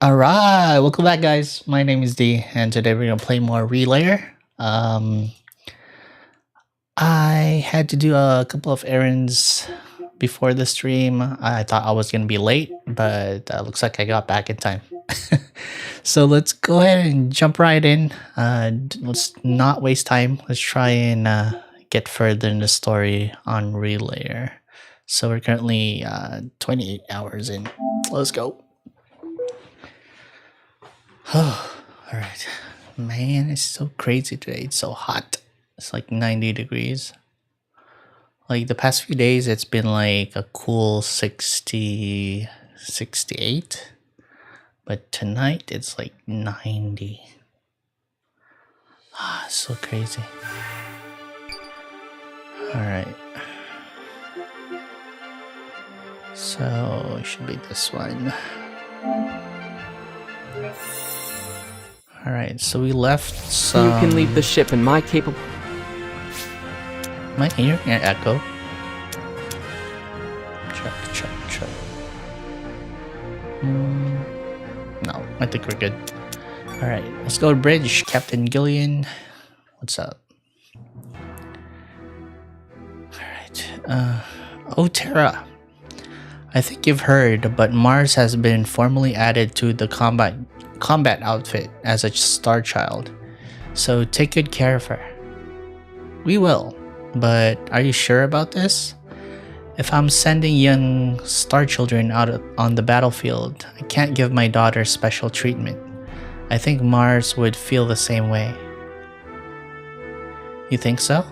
Alright, welcome back guys. My name is Dee and today we're gonna play more Relayer. I had to do a couple of errands before the stream. I thought I was gonna be late, but looks like I got back in time. So let's go ahead and jump right in. Let's not waste time. Let's try and get further in the story on Relayer. So we're currently 28 hours in. Let's go. Oh, all right. Man, it's so crazy today. It's so hot. It's like 90 degrees. Like the past few days, it's been like a cool 60, 68. But tonight, it's like 90. Ah, so crazy. All right. So, it should be this one. Alright, so we left some... You can leave the ship in my capable... Am I hearing an echo? Check. No, I think we're good. Alright, let's go to bridge. Captain Gillian. What's up? Alright, oh, Terra. I think you've heard, but Mars has been formally added to the combat outfit as a star child, so take good care of her. We will, but are you sure about this? If I'm sending young star children out on the battlefield, I can't give my daughter special treatment. I think Mars would feel the same way. You think so?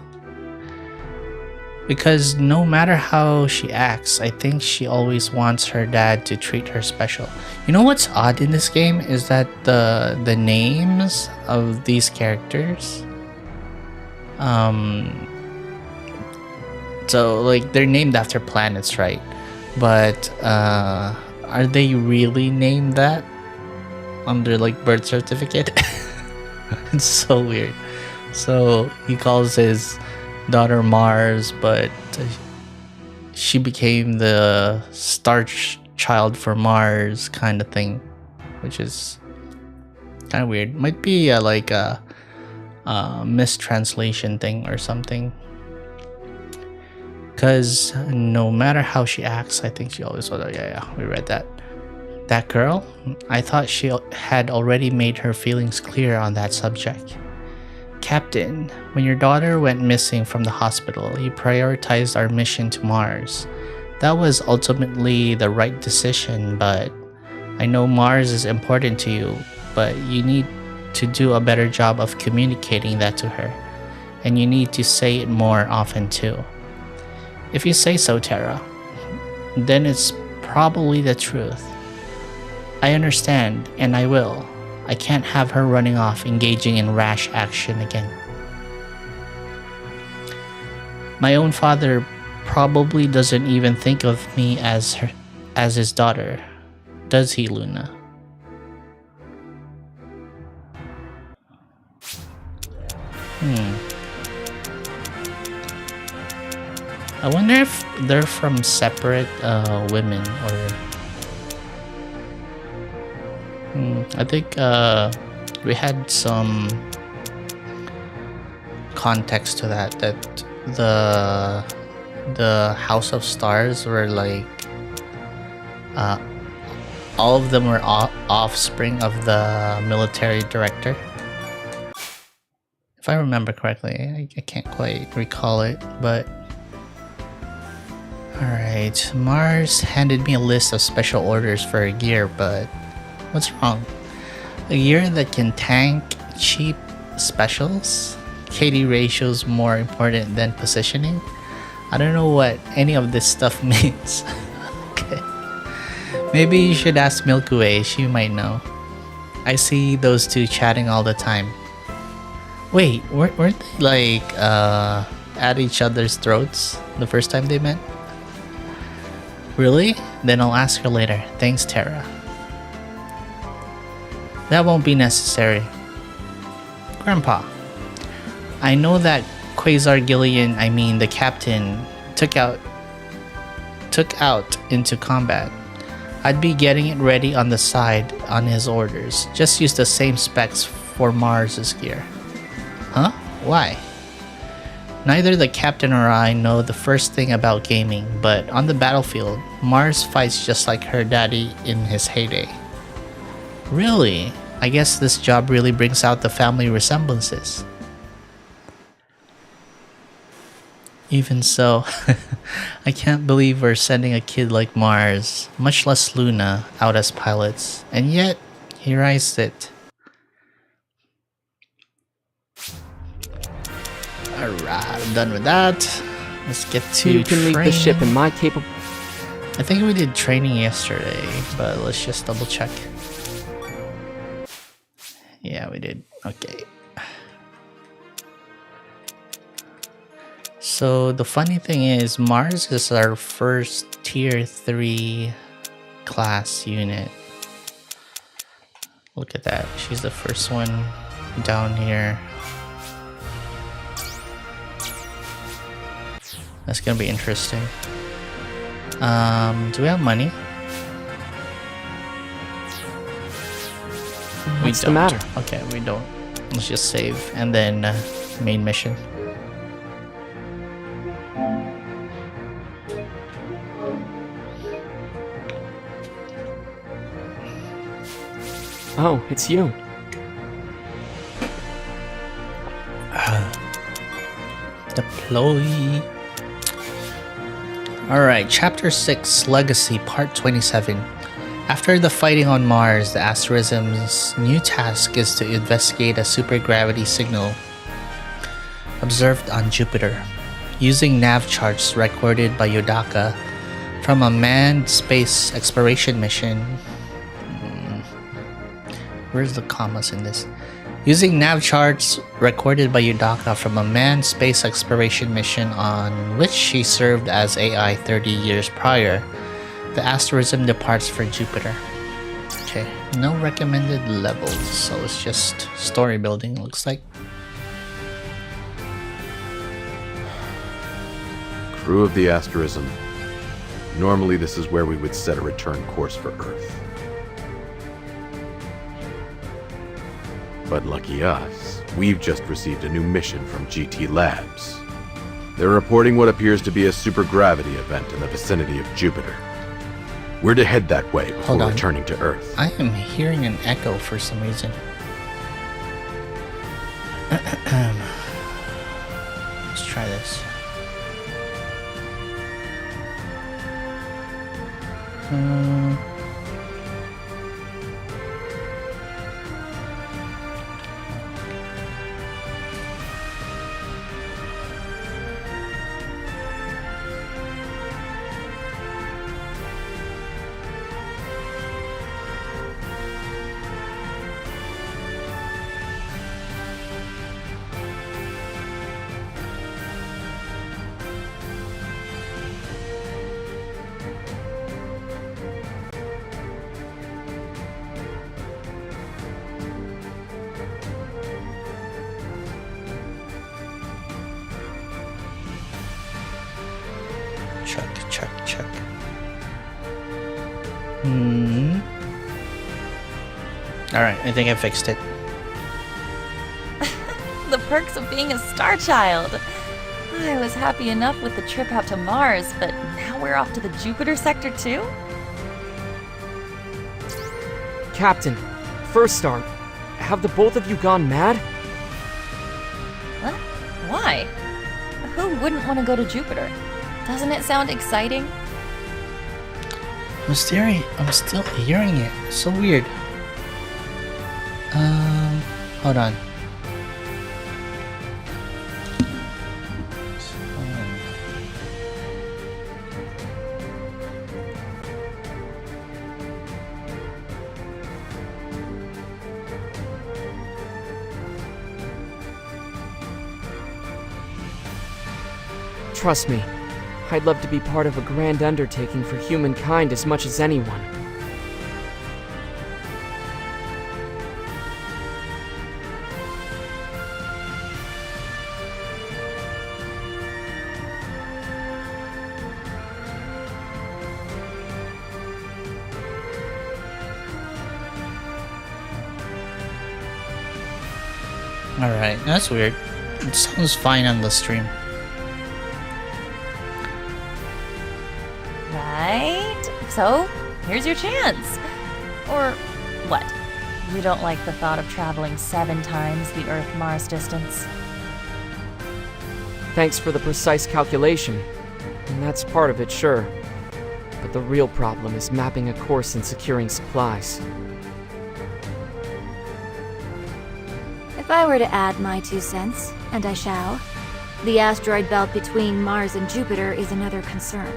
Because no matter how she acts, I think she always wants her dad to treat her special. You know what's odd in this game is that the names of these characters, so like they're named after planets, right? But are they really named that on their like birth certificate? It's so weird. So he calls his daughter Mars, but she became the star child for Mars kind of thing, which is kind of weird. Might be like a mistranslation thing or something, because no matter how she acts, I think she always was. Yeah, we read that girl. I thought she had already made her feelings clear on that subject. Captain, when your daughter went missing from the hospital, you prioritized our mission to Mars. That was ultimately the right decision, but I know Mars is important to you, but you need to do a better job of communicating that to her, and you need to say it more often too. If you say so, Terra, then it's probably the truth. I understand, and I will. I can't have her running off engaging in rash action again. My own father probably doesn't even think of me as his daughter, does he, Luna? I wonder if they're from separate women or... I think we had some context to that the House of Stars were like all of them were offspring of the military director, if I remember correctly. I can't quite recall it, but alright. Mars handed me a list of special orders for a gear, but what's wrong? A gear that can tank cheap specials? KD ratio's more important than positioning? I don't know what any of this stuff means. Okay. Maybe you should ask Milky Way, she might know. I see those two chatting all the time. Wait, weren't they like at each other's throats the first time they met? Really? Then I'll ask her later. Thanks, Terra. That won't be necessary. Grandpa, I know that Quasar Gillian, I mean the captain, took out into combat. I'd be getting it ready on the side on his orders. Just use the same specs for Mars's gear. Huh? Why? Neither the captain or I know the first thing about gaming, but on the battlefield, Mars fights just like her daddy in his heyday. Really? I guess this job really brings out the family resemblances. Even so, I can't believe we're sending a kid like Mars, much less Luna, out as pilots, and yet, here I sit. Alright, I'm done with that. Let's get to You can leave the ship in my capable... I think we did training yesterday, but let's just double check. Yeah, we did. Okay. So the funny thing is, Mars is our first tier 3 class unit. Look at that. She's the first one down here. That's gonna be interesting. Do we have money? What's the matter? Okay, we don't. Let's just save and then main mission. Oh, it's you. Deploy. Alright, Chapter 6, Legacy, Part 27. After the fighting on Mars, the asterism's new task is to investigate a supergravity signal observed on Jupiter. Using nav charts recorded by Yodaka from a manned space exploration mission. Where's the commas in this? Using nav charts recorded by Yodaka from a manned space exploration mission on which she served as AI 30 years prior, the asterism departs for Jupiter. Okay, no recommended levels, so it's just story building, looks like. Crew of the asterism. Normally this is where we would set a return course for Earth. But lucky us, we've just received a new mission from GT Labs. They're reporting what appears to be a supergravity event in the vicinity of Jupiter. We're to head that way before returning to Earth. I am hearing an echo for some reason. Let's try this. Check. Alright, I think I fixed it. The perks of being a star child. I was happy enough with the trip out to Mars, but now we're off to the Jupiter sector too? Captain, First Star, have the both of you gone mad? What? Why? Who wouldn't want to go to Jupiter? Doesn't it sound exciting? I'm still hearing it. It's so weird. Hold on. Trust me, I'd love to be part of a grand undertaking for humankind as much as anyone. Alright, that's weird. It sounds fine on the stream. Right? So, here's your chance. Or what? You don't like the thought of traveling 7 times the Earth-Mars distance? Thanks for the precise calculation. And that's part of it, sure. But the real problem is mapping a course and securing supplies. If I were to add my 2 cents, and I shall, the asteroid belt between Mars and Jupiter is another concern.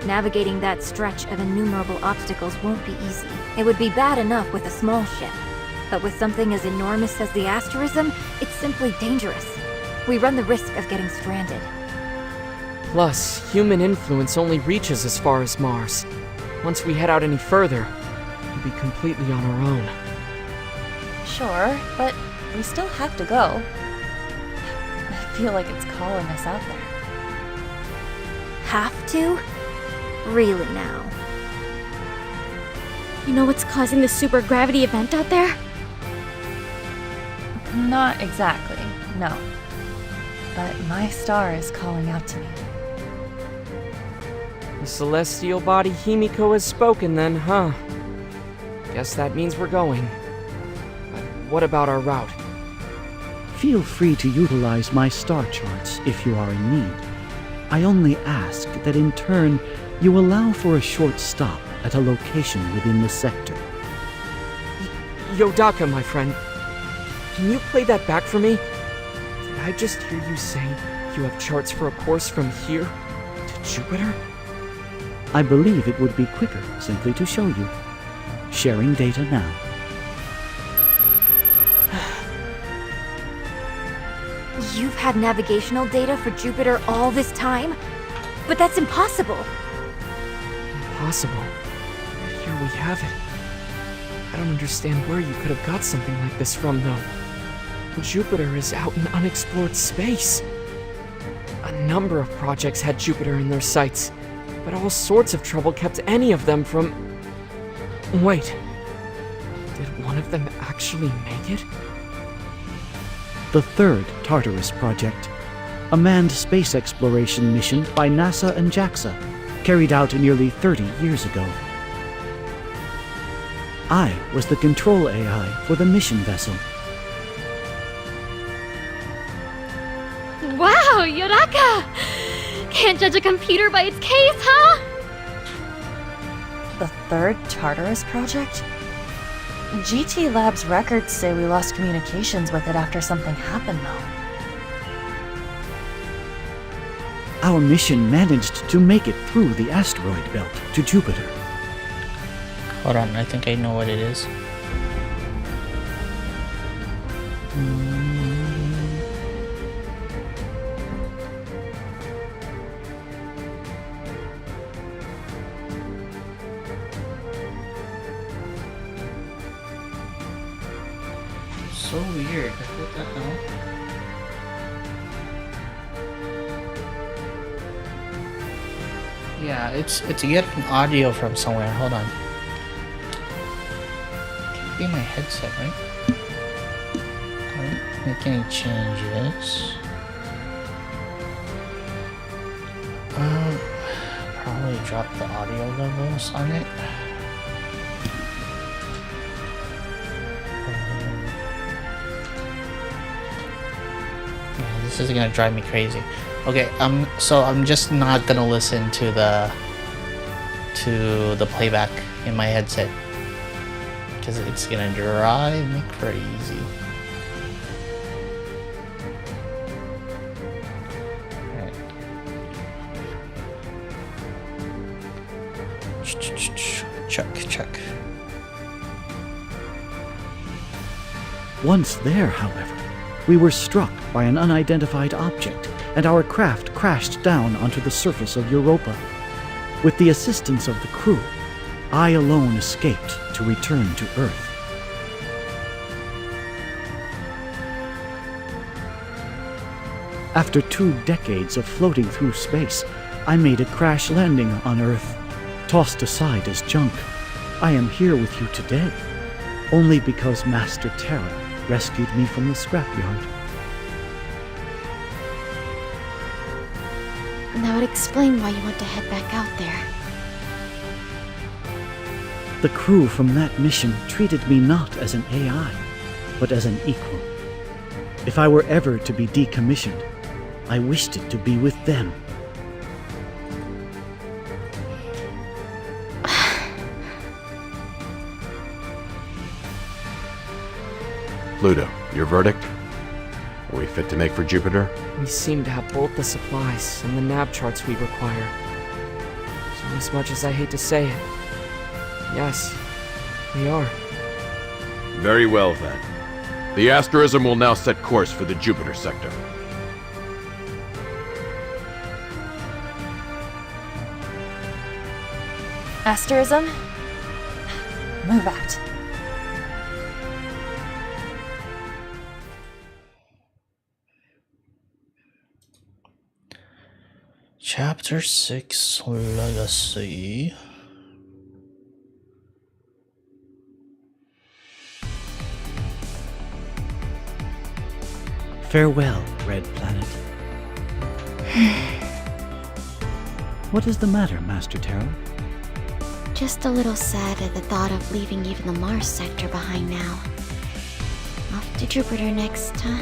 Navigating that stretch of innumerable obstacles won't be easy. It would be bad enough with a small ship, but with something as enormous as the asterism, it's simply dangerous. We run the risk of getting stranded. Plus, human influence only reaches as far as Mars. Once we head out any further, we'll be completely on our own. Sure, but we still have to go. I feel like it's calling us out there. Have to? Really now? You know what's causing the supergravity event out there? Not exactly, no. But my star is calling out to me. The celestial body Himiko has spoken then, huh? Guess that means we're going. But what about our route? Feel free to utilize my star charts if you are in need. I only ask that in turn you allow for a short stop at a location within the sector. Yodaka, my friend. Can you play that back for me? Did I just hear you say you have charts for a course from here to Jupiter? I believe it would be quicker simply to show you. Sharing data now. You've had navigational data for Jupiter all this time? But that's impossible! Impossible. But here we have it. I don't understand where you could have got something like this from, though. Jupiter is out in unexplored space. A number of projects had Jupiter in their sights, but all sorts of trouble kept any of them from... Wait. Did one of them actually make it? The third Tartarus project, a manned space exploration mission by NASA and JAXA, carried out nearly 30 years ago. I was the control AI for the mission vessel. Wow, Yoraka! Can't judge a computer by its case, huh? The third Tartarus project? GT Lab's records say we lost communications with it after something happened, though. Our mission managed to make it through the asteroid belt to Jupiter. Hold on, I think I know what it is. So weird. What the hell? Yeah, it's getting audio from somewhere. Hold on. Can't be my headset, right? Don't make any changes. Probably drop the audio levels on it. This is gonna drive me crazy. Okay, so I'm just not gonna listen to the playback in my headset because it's gonna drive me crazy. Alright. Check. Once there, however, we were struck by an unidentified object, and our craft crashed down onto the surface of Europa. With the assistance of the crew, I alone escaped to return to Earth. After 2 decades of floating through space, I made a crash landing on Earth. Tossed aside as junk, I am here with you today, only because Master Terra rescued me from the scrapyard. That would explain why you want to head back out there. The crew from that mission treated me not as an AI, but as an equal. If I were ever to be decommissioned, I wished it to be with them. Pluto, your verdict? Are we fit to make for Jupiter? We seem to have both the supplies and the nav charts we require. So as much as I hate to say it, yes, we are. Very well then. The asterism will now set course for the Jupiter sector. Asterism? Move out. Chapter 6 Legacy. Farewell, Red Planet. What is the matter, Master Terra? Just a little sad at the thought of leaving even the Mars sector behind now. Off to Jupiter next, huh?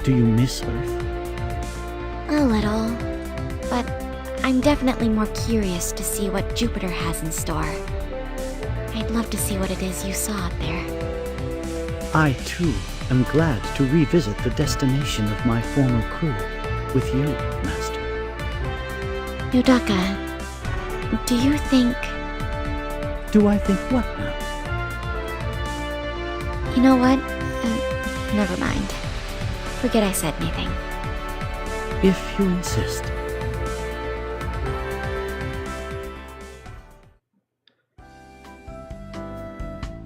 Do you miss Earth? A little. But I'm definitely more curious to see what Jupiter has in store. I'd love to see what it is you saw out there. I, too, am glad to revisit the destination of my former crew with you, Master. Yodaka, do you think... Do I think what now? You know what? Never mind. Forget I said anything. If you insist.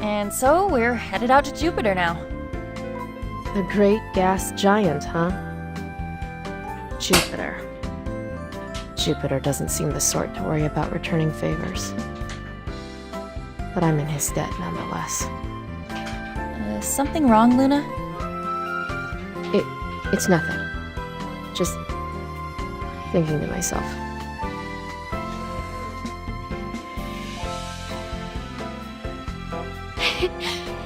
And so we're headed out to Jupiter now. The great gas giant, huh? Jupiter. Jupiter doesn't seem the sort to worry about returning favors. But I'm in his debt nonetheless. Something wrong, Luna? It's nothing. Just thinking to myself.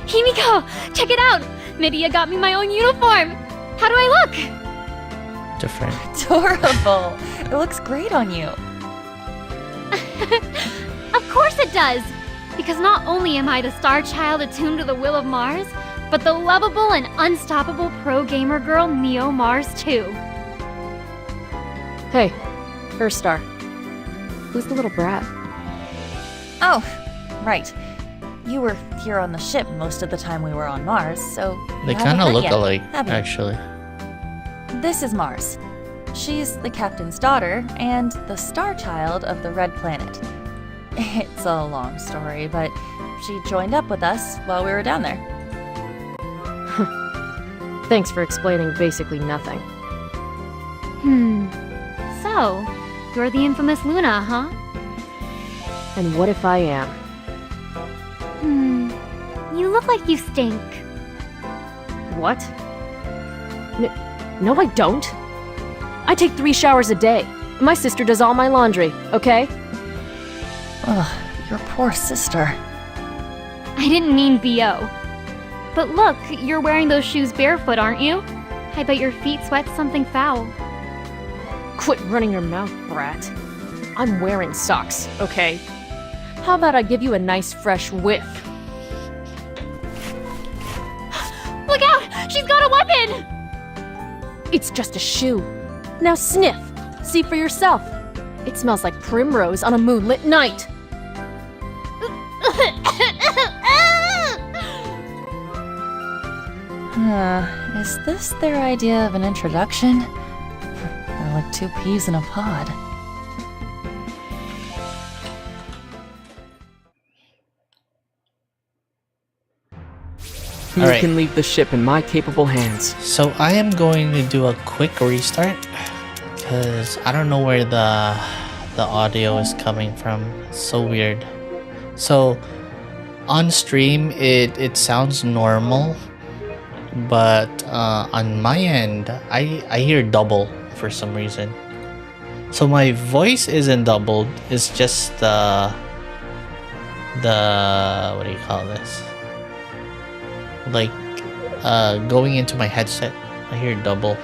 Himiko! Check it out! Midia got me my own uniform! How do I look? Different. Adorable! It looks great on you. Of course it does! Because not only am I the star child attuned to the will of Mars, but the lovable and unstoppable pro-gamer girl Neo Mars too. Hey, her star. Who's the little brat? Oh, right. You were here on the ship most of the time we were on Mars, so... They you haven't kind of met look yet, alike, have you? actually. This is Mars. She's the captain's daughter and the star child of the Red Planet. It's a long story, but she joined up with us while we were down there. Thanks for explaining basically nothing. So, you're the infamous Luna, huh? And what if I am? You look like you stink. What? No, I don't. I take 3 showers a day. My sister does all my laundry, okay? Ugh, your poor sister. I didn't mean BO. But look, you're wearing those shoes barefoot, aren't you? I bet your feet sweat something foul. Quit running your mouth, brat. I'm wearing socks, okay? How about I give you a nice fresh whiff? Look out! She's got a weapon! It's just a shoe. Now sniff. See for yourself. It smells like primrose on a moonlit night. Is this their idea of an introduction? They're like 2 peas in a pod. You Alright. can leave the ship in my capable hands. So I am going to do a quick restart because I don't know where the audio is coming from. It's so weird. So on stream it sounds normal, but on my end, I hear double for some reason. So my voice isn't doubled. It's just the what do you call this? Like going into my headset, I hear double,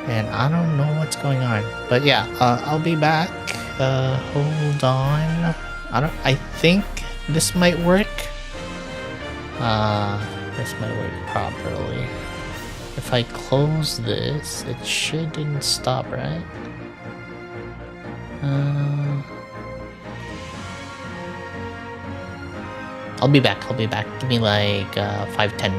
and I don't know what's going on. But yeah, I'll be back. Hold on. I think this might work. This might work properly. If I close this, it shouldn't stop, right? I'll be back. Give me like 5-10 minutes.